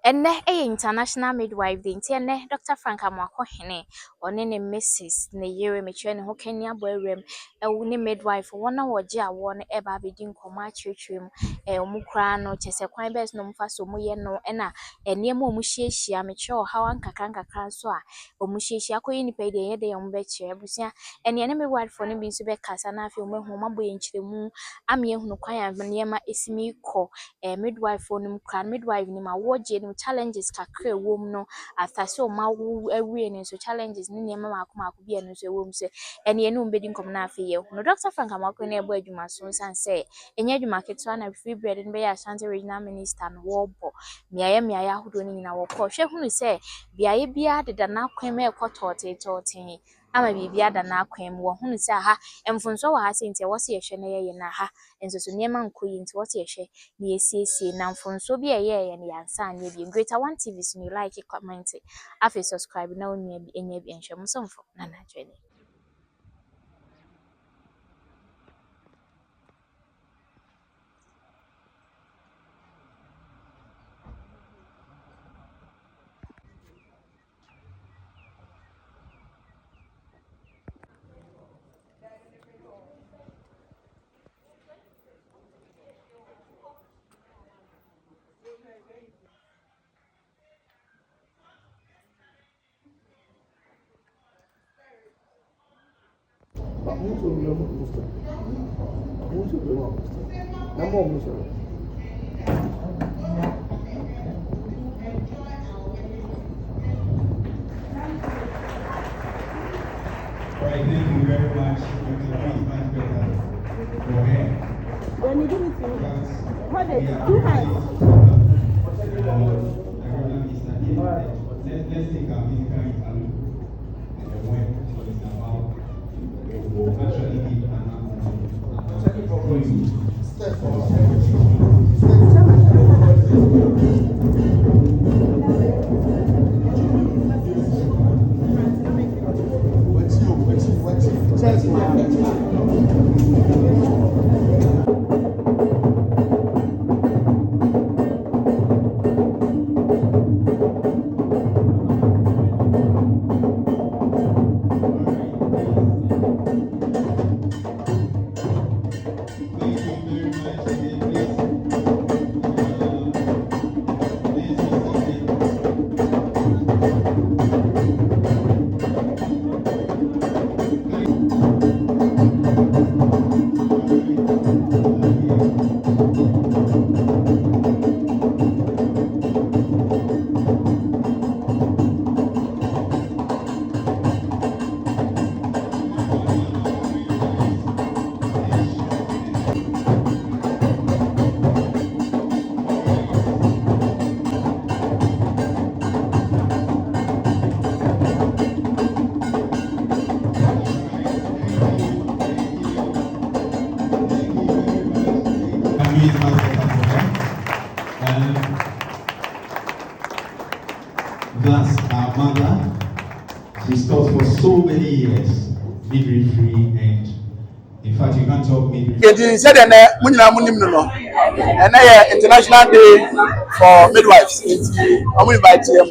Ene international midwife de nti ene Dr. Frank AMOAKOHENE one ne Mrs. ne yere metwe ne ho kani aboawrem ewo ne midwife wona woje awo ne eba bedi nkoma akyerkyerem omukra no chese kwan bes no mfa so mu ye no na eniem omuhyiehia metwe hawa nkakra so a omuhyiehia akoyi nipa de ye de yom be kire abusia ene ne midwife ne bi nso be kasa na afi omahu maboye nkyeremu ame ehunu kwan ya niema esimi kọ midwife onum kra midwife ni ma woje challenges kakra wom no afase o mawu awie ne so challenges ni niema maako bia no so wom se ene ene umbedi nkom na afi ye no Dr. Frank AMOAKOHENE ebo adwuma so san se enye adwuma ketwa na free bread no be ya Ashanti regional minister no wobo miaye ahodo ni nyina wokọ hwe hunu se biaye bia deda na kwan me ekotote ama bibia da na kwan mu hunu se aha emfunso wa ha se ntia wose yehwe na ye na ha enso so niema nkoyi nti wose yehwe na yesiesie na mfunso bia ye ne yansa anya bi Greater One TV so you like comment afi subscribe na onua bi enya bi enhwe musomfo na na twene Thank you very much. Much better. Go ahead. When you do it, hold it 2 hands. Let's take our physical interlude and the word is about will actually give an That's our mother. She's taught for so many years midwifery, and in fact you can't talk midwifery. It said that International Day for Midwives. I'm inviting you,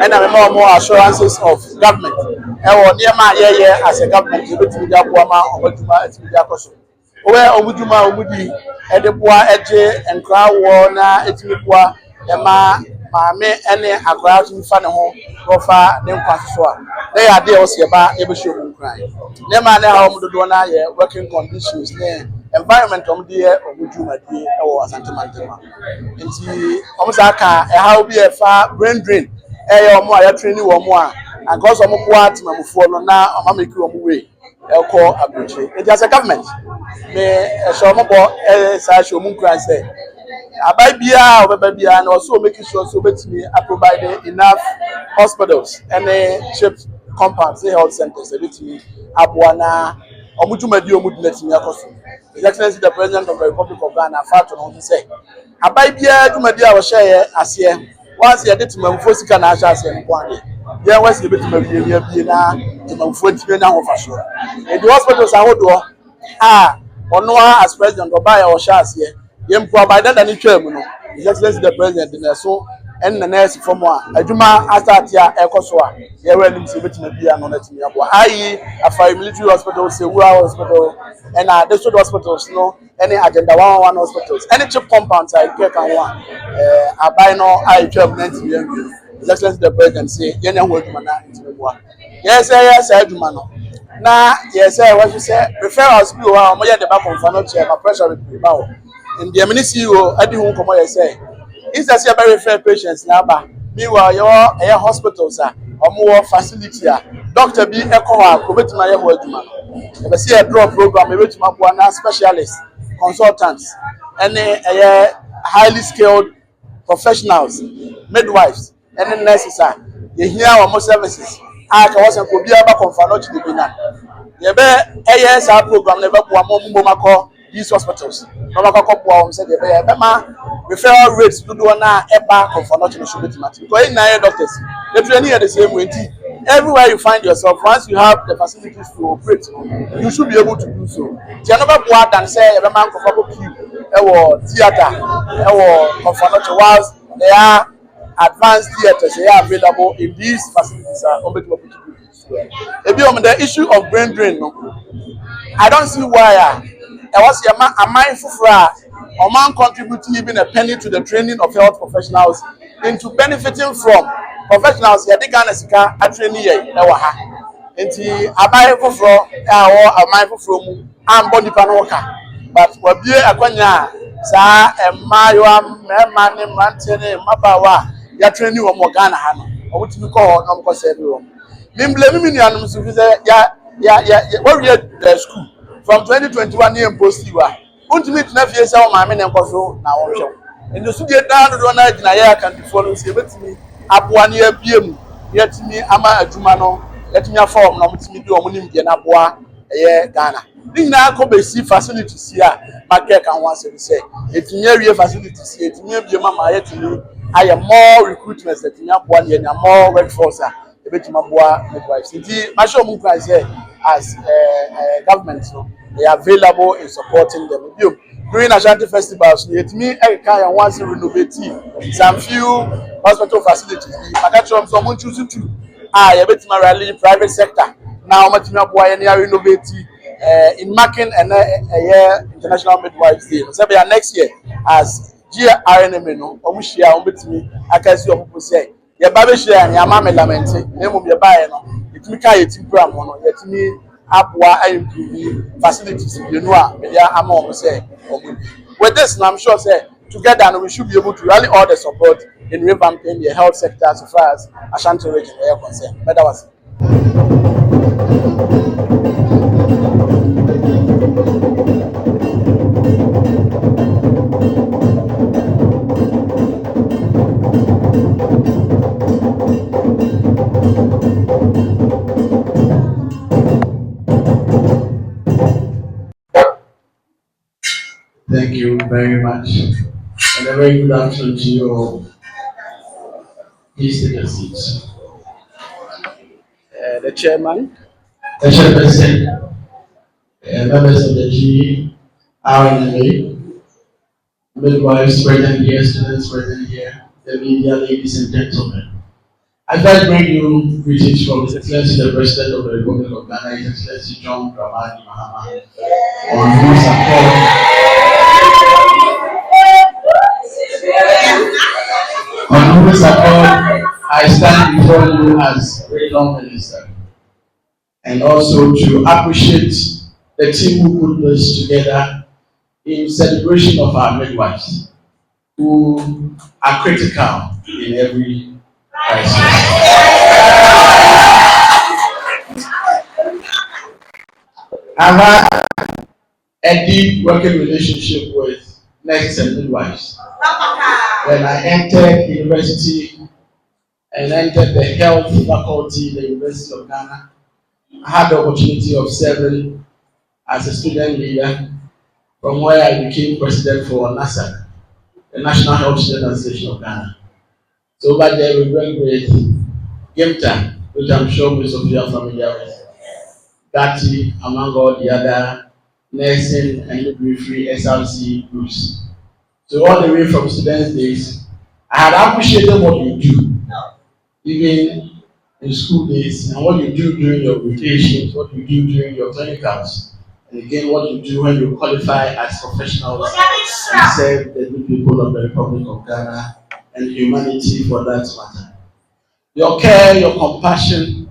and I'm more assurances of government. And as a government, you to be where Omuduma Omudi, Edebua, Edge, and Crown, Etibua, Emma, Mame, any Agraut in Fanaho, Rofa, Nemquasua. They are there also about every show cry. Nema now home to Dona, working conditions, environment of dear Omuduma, dear, or Santamantama. And she almost how be a far brain drain, or more training or more, and cause of what Mamufor now, or Mamaki way. Call Abuchi. It has a government. May a Shomabo Sash Munkran say, Abibia or Babia, and also making sure so me I provided enough hospitals and ships compounds, health centers, Abuana, Omutumadio Mudnetiakosu. His Excellency the President of the Republic of Ghana, Faton on to say, Abibia to Madia was share as here. Once he did to Mufosika Nashas and Kwani. There was a bit of a to Mufoti now for sure. And the hospitals are hold or no as president or buy or shas here. Yem provide that any terminal. His Excellency the President in so and the nurse from Ajuma Astatia Ecosoa, Yerenim Sibitimia, Nonetimia, a military hospital, Sewa Hospital, and district hospitals, no, any agenda 101 hospitals, any chip compounds I get one. I buy no I job 90 million. His Excellency the President say, Yenya Wodumana into the war. Yes, I do, man. Now, yes, what you say, refer us to our Moya the back of financial, my pressure with people. In the CEO, I do come on, say. It's a very fair patients now, but meanwhile, your hospitals are more facility. Doctor B. Echo, commit my word, man. If I see a draw program, which my one specialists, consultants, and highly skilled professionals, midwives, and then nurses are. You hear our services. I can also be able to confirm the dinner. You bet ASR program never go these hospitals. No matter what said, referral rates to do na eba confirmation should be matter. Because in nine doctors, they training at the same way. Everywhere you find yourself, once you have the facilities to operate, you should be able to do so. The another part than say every man comfortable queue, theater, confirmation whilst they are advanced theaters they are available in these facilities are unbelievable to do this well. The issue of brain drain, no, I don't see why I was a mindful or man contributing even a penny to the training of health professionals into benefiting from professionals here. They can sika a training here. Nti abaye foforo a mindful from and body panoka. But we be akwanya sa emayo mema ne mante ne mabawa ya training wo mo Ghana ha no. Obutimi ko no mo serve wo. Mimble mi nuanum so fi say ya we the school from 2021 near Impossible. Ultimate nephew is our mammy and Koso now. And the studio down the night in a can be following, say, let me up 1 year PM, yet me, Ama Jumano, let me form, no, me do a money in Abua, a year Ghana. Ding now come see facilities here, Market can once say, it's near facilities here, it's near your mamma, yet me. I am more recruitments that in up 1 year, and more workforce. A bit more midwives. My show Muka say as government, so they are available in supporting them. During Ashanti festivals, let me and once renovate some few hospital facilities. Someone choosing to a bit more rally private sector. Now, much more boy and renovate in marking and international midwives day. So next year as GHANAIN Middwives, Omushia, Ombitimi, Akasi Opusay. Your baby share and your mamma lamenting, name of your buyer. It me carry it gram on, yet me Abwa improve facilities, you know, media among say. With this, I'm sure say together we should be able to rally all the support in revamping the health sector as far as Ashanti region are concerned. But that was Thank you very much. And a very good afternoon to you all. Please take a seat. the chairman, The chairperson, members of the GHANAIN midwives present here, students present here, the media, ladies and gentlemen. I'd like to bring you greetings from His Excellency the President of the Republic of Ghana, His Excellency John Dramani Mahama, on whose accord I stand before you as regional minister, and also to appreciate the team who put this together in celebration of our midwives, who are critical in every crisis. I've had a deep working relationship with nurses and midwives. When I entered university and entered the health faculty in the University of Ghana, I had the opportunity of serving as a student leader, from where I became president for NASAC, the National Health Student Association of Ghana. So over there we went with GIMTA, which I'm sure most of you are familiar with, Gatti, among all the other nursing and midwifery SRC groups. So all the way from students' days, I had appreciated what you do, even in school days, and what you do during your rotations, what you do during your clinicals, and again what you do when you qualify as professionals and serve the good people of the Republic of Ghana and humanity for that matter. Your care, your compassion,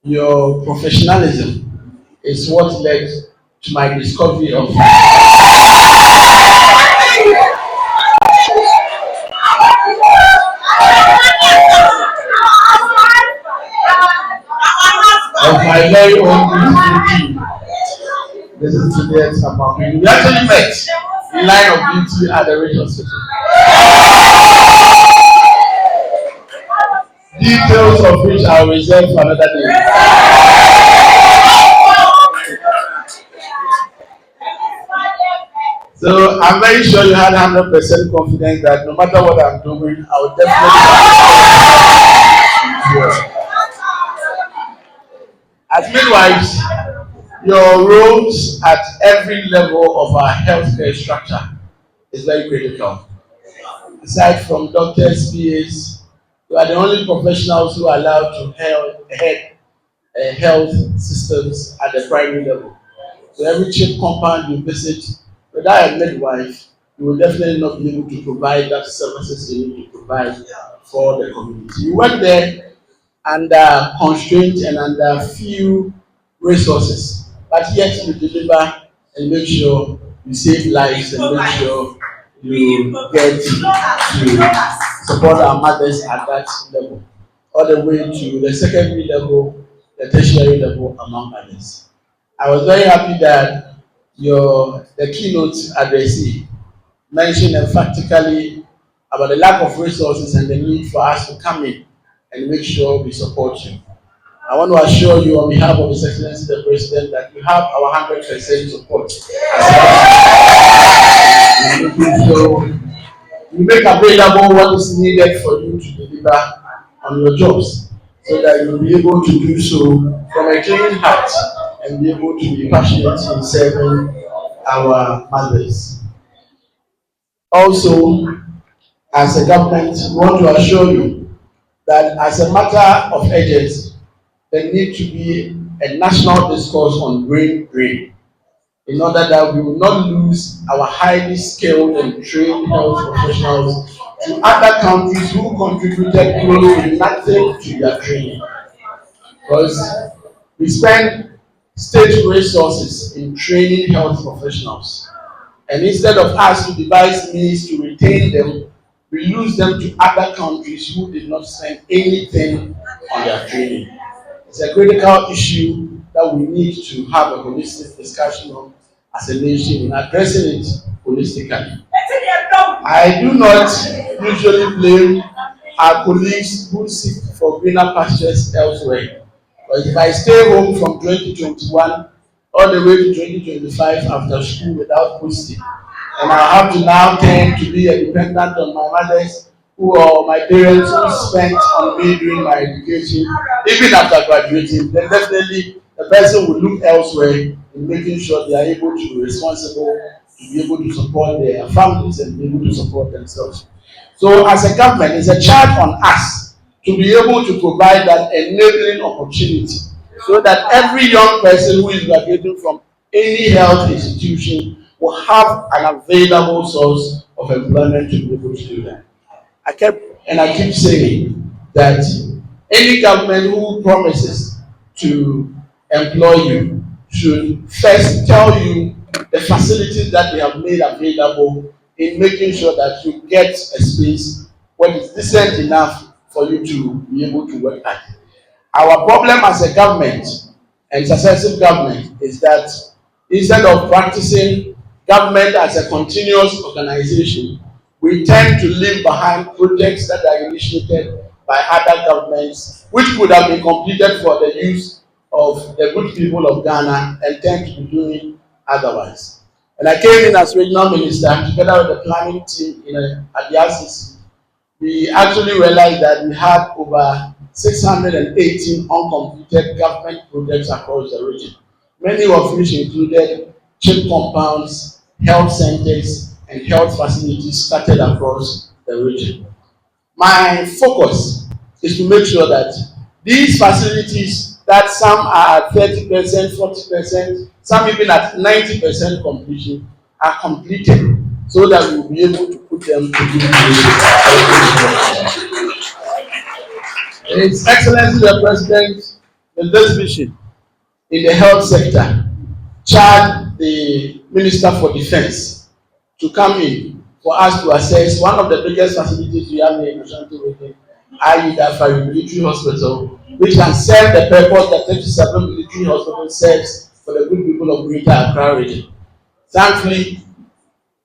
your professionalism is what led to my discovery of my very own beautiful team. This is Juliet AMOAKOHENE. We actually met in line of duty at the Ridge Hospital. Details of which I will reserve for another day. So I'm very sure you had 100% confidence that no matter what I'm doing, I will definitely do it. As midwives, your roles at every level of our healthcare structure is very critical. Aside from doctors, PAs, you are the only professionals who are allowed to head health systems at the primary level. So every chip compound you visit, without a midwife, you will definitely not be able to provide that services you need to provide for the community. You work there under constraint and under few resources, but yet you deliver and make sure you save lives and make sure you get to support our mothers at that level, all the way to the secondary level, the tertiary level, among others. I was very happy that the keynote addressee mentioned emphatically about the lack of resources and the need for us to come in and make sure we support you. I want to assure you on behalf of His Excellency the President that you have our 100% support. We make available what is needed for you to deliver on your jobs so that you will be able to do so from a clean heart and be able to be passionate in serving our mothers. Also, as a government, we want to assure you that as a matter of urgency, there needs to be a national discourse on brain drain in order that we will not lose our highly skilled and trained health professionals to other countries who contributed close to nothing to their training. Because we spend state resources in training health professionals, and instead of us to devise means to retain them, we lose them to other countries who did not spend anything on their training. It's a critical issue that we need to have a holistic discussion on as a nation in addressing it holistically. I do not usually blame our colleagues who seek for greener pastures elsewhere. But if I stay home from 2021 all the way to 2025 after school without posting, and I have to now turn to be a dependent on my mothers who are my parents who spent on me during my education, even after graduating, then definitely the person will look elsewhere in making sure they are able to be responsible, to be able to support their families and be able to support themselves. So as a government, it's a charge on us to be able to provide that enabling opportunity so that every young person who is graduating from any health institution will have an available source of employment to be able to do that. I keep saying that any government who promises to employ you should first tell you the facilities that they have made available in making sure that you get a space when it's decent enough for you to be able to work at. Our problem as a government and successive government is that instead of practicing government as a continuous organization, we tend to leave behind projects that are initiated by other governments, which could have been completed for the use of the good people of Ghana and tend to be doing otherwise. And I came in as regional minister together with the planning team at the RCC. We actually realized that we had over 618 uncompleted government projects across the region, many of which included chip compounds, health centers, and health facilities scattered across the region. My focus is to make sure that these facilities, that some are at 30%, 40%, some even at 90% completion, are completed so that we will be able to put them to good use. His Excellency the President, in this vision in the health sector, charged the Minister for Defense to come in for us to assess one of the biggest facilities we have in Ashanti region, i.e. the Afari Military Hospital, which can serve the purpose that 37 military hospital serves for the good people of Greater Accra region. Thankfully,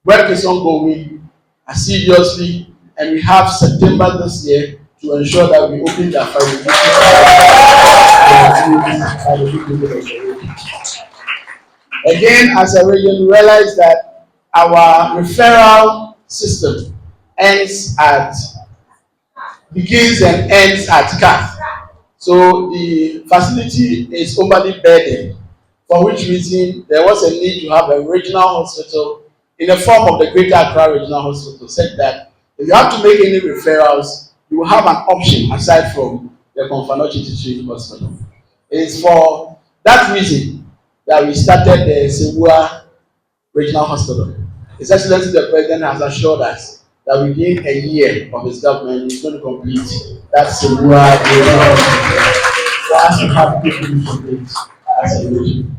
work is ongoing assiduously, and we have September this year to ensure that we open the Afari Military Hospital. Again, as a region, we realize that our referral system begins and ends at CAF. So the facility is overly burdened, for which reason there was a need to have a regional hospital in the form of the Greater Accra Regional Hospital, said that if you have to make any referrals, you will have an option aside from the Konfanochi Teaching Hospital. It is for that reason that we started the Sebua Regional Hospital. His Excellency the President has assured us that within a year of his government, he's going to complete that Sebua Regional Hospital for us to have people in place as a region.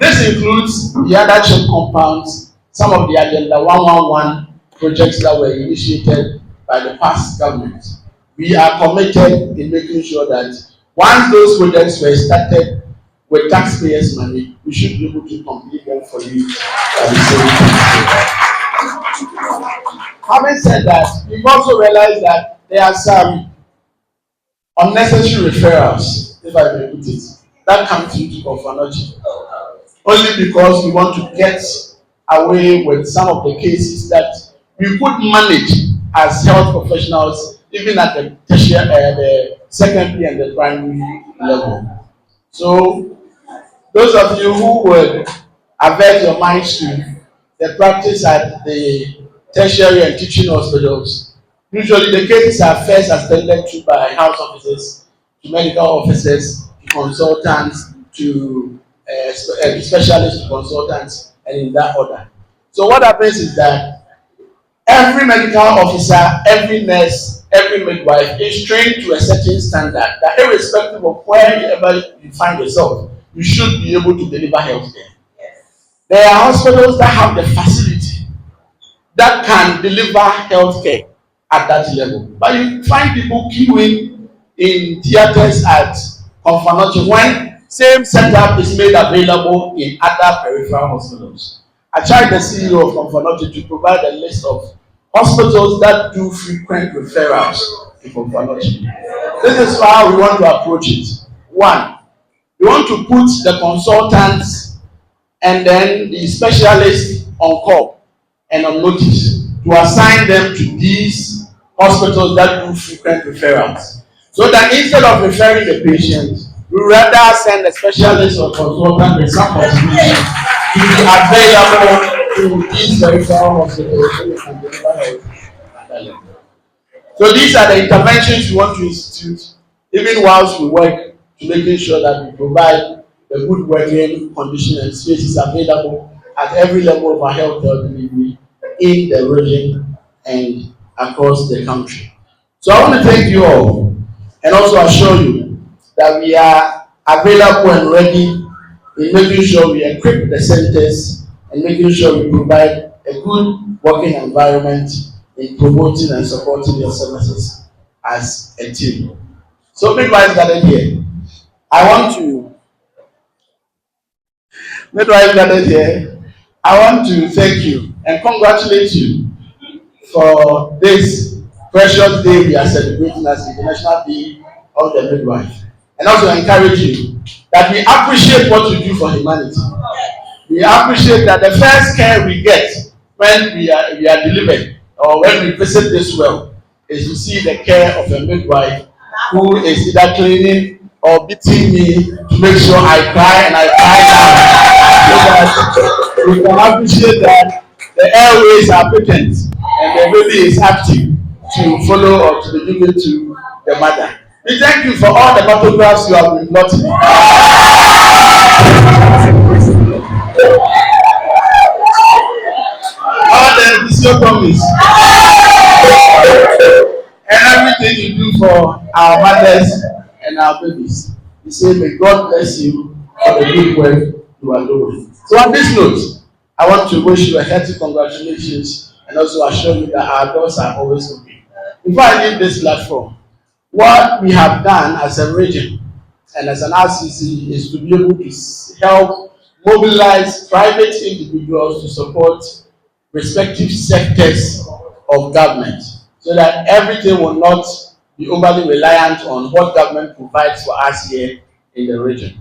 This includes the other CHEP compounds, some of the Agenda 111 projects that were initiated by the past government. We are committed in making sure that once those projects were started with taxpayers' money, we should be able to complete them for you at the same time. Having said that, we've also realized that there are some unnecessary referrals, if I may put it, that come through to Konfanochi. Only because we want to get away with some of the cases that we could manage as health professionals, even at the tertiary, the secondary and the primary level. So, those of you who would avert your minds to the practice at the tertiary and teaching hospitals, usually the cases are first attended to by house officers, to medical officers, to consultants, to specialists, to consultants, and in that order. So what happens is that every medical officer, every nurse, every midwife is trained to a certain standard that irrespective of wherever you find yourself, you should be able to deliver health care. There are hospitals that have the facility that can deliver health care at that level. But you find people queuing in theaters at Konfanochi when same setup is made available in other peripheral hospitals. I tried the CEO of Konfanochi to provide a list of hospitals that do frequent referrals to Konfanochi. This is how we want to approach it. One, we want to put the consultants and then the specialists on call and on notice to assign them to these hospitals that do frequent referrals. So that instead of referring the patient, we rather send a specialist or consultant with some possibility to be available to these referral hospitals so they can deliver health. So these are the interventions we want to institute, even whilst we work to making sure that we provide the good working condition and spaces available at every level of our health delivery in the region and across the country. So I want to thank you all and also assure you that we are available and ready in making sure we equip the centers and making sure we provide a good working environment in promoting and supporting your services as a team. So midwives gathered here, I want to thank you and congratulate you for this precious day we are celebrating as the International Day of the Midwife. And also encourage you that we appreciate what you do for humanity. We appreciate that the first care we get when we are delivered or when we visit this world is to see the care of a midwife who is either cleaning or beating me to make sure I cry and I cry down. So that we can appreciate that the airways are potent and the baby is active to follow or to deliver to the mother. We thank you for all the photographs you have been plotting. All the physiognomies and everything you do for our mothers and our babies. We say, may God bless you for the good work you are doing. So on this note, I want to wish you a hearty congratulations and also assure you that our doors are always open. Before I leave this platform, what we have done as a region and as an RCC is to be able to help mobilize private individuals to support respective sectors of government so that everything will not be overly reliant on what government provides for us here in the region.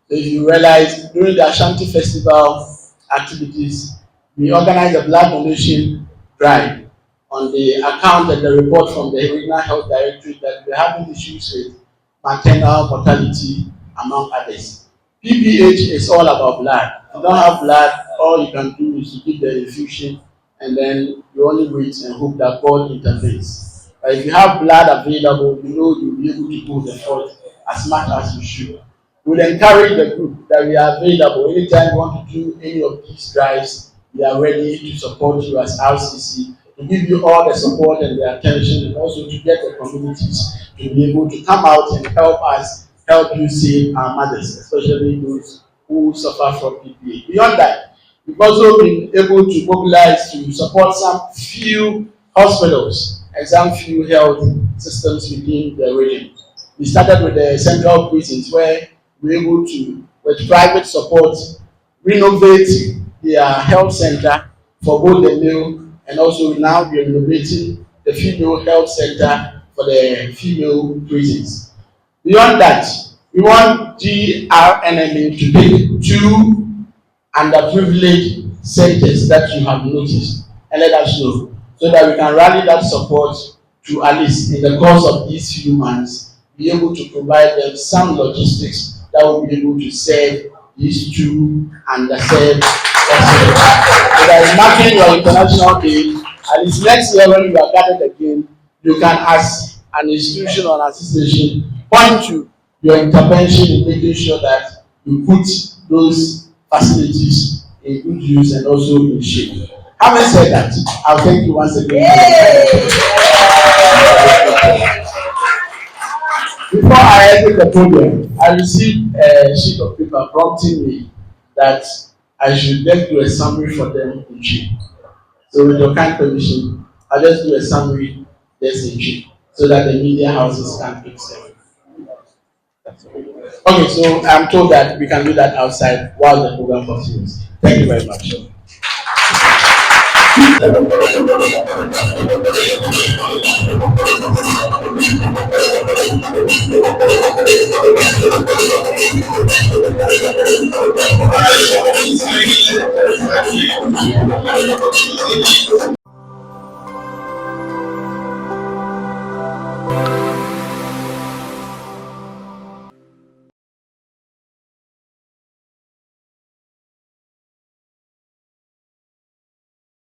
So if you realize during the Ashanti Festival activities, we organized a blood donation drive on the account and the report from the Regional Health Directorate that we're having issues with maternal mortality, among others. PPH is all about blood. If you don't have blood, all you can do is to give the infusion and then you only wait and hope that God intervenes. But if you have blood available, you know you'll be able to pull the fort as much as you should. We'll encourage the group that we are available. Anytime you want to do any of these drives, we are ready to support you as RCC, to give you all the support and the attention, and also to get the communities to be able to come out and help us, help you save our mothers, especially those who suffer from PPA. Beyond that, we've also been able to mobilize to support some few hospitals and some few health systems within the region. We started with the central prisons where we were able to, with private support, renovate their health center for both the male and also now we are renovating the female health center for the female prisons. Beyond that, we want GRNMA to take 2 underprivileged centers that you have noticed and let us know so that we can rally that support to at least in the course of these few months be able to provide them some logistics that will be able to serve these 2 underserved sectors. So that in marking your international day, at least next year when you are gathered again, you can, as an institution or an association, point to your intervention in making sure that you put those facilities in good use and also in shape. Having said that, I'll thank you once again. Before I exit the podium, I received a sheet of paper prompting me that I should just do a summary for them in chief. So with your kind permission, I'll just do a summary just in chief so that the media houses can fix it. Okay, so I'm told that we can do that outside while the program continues. Thank you very much.